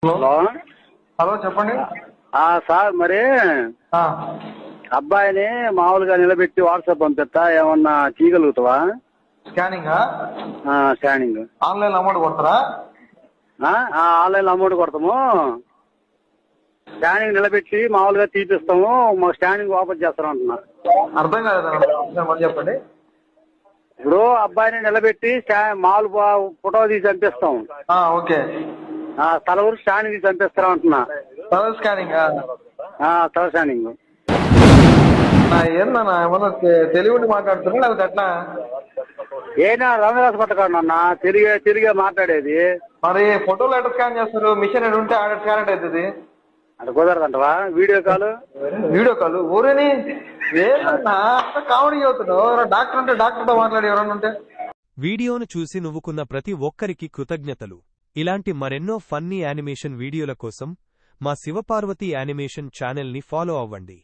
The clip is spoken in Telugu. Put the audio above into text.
హలో హలో చెప్పండి. సార్ మరి ఆ, అబ్బాయిని మామూలుగా నిలబెట్టి వాట్సాప్ పంపిస్తా ఏమన్నా చేయగలుగుతావా? స్కానింగా స్కానింగ్ ఆన్లైన్ అమౌంట్ కొడతారా? ఆన్లైన్లో అమౌంట్ కొడతాము, స్కానింగ్ నిలబెట్టి మామూలుగా తీపిస్తాము, మా స్కానింగ్ ఓపెన్ చేస్తాం అంటున్నా. అర్థం కాలేదు, మళ్ళీ చెప్పండి. ఇప్పుడు అబ్బాయిని నిలబెట్టి మామూలు ఫోటో తీసి పంపిస్తాం, ఓకే. తలవరు స్కానింగ్ తీసి పంపిస్తాం అంటున్నా. సర్వర్ స్కానింగ్ తల స్కానింగ్ ఏందన్నా ఏమన్నా తెలివిని మాట్లాడుతున్నా లేకపోతే ఎట్లా? ఏనా రంగదాస్ పట్టకాడన్నా తిరిగే మాట్లాడేది. మరి ఫోటోలు ఎట్లా స్కాన్ చేస్తారు? మిషన్ ఎక్కడ ఉంటే ఆడ స్కాన్ అవుతుంది. అది కుదరదంటవా? వీడియో కాల్ ఊరేని ఏంటన్నా అంత కామెడీ చదువుతున్నావు? డాక్టర్ అంటే డాక్టర్తో మాట్లాడి ఎవరన్నా ఉంటే. వీడియోను చూసి నువ్వుకున్న ప్రతి ఒక్కరికి కృతజ్ఞతలు. ఇలాంటి మరెన్నో ఫన్నీ యానిమేషన్ వీడియోల కోసం మా శివపార్వతి యానిమేషన్ ఛానల్ని ఫాలో అవ్వండి.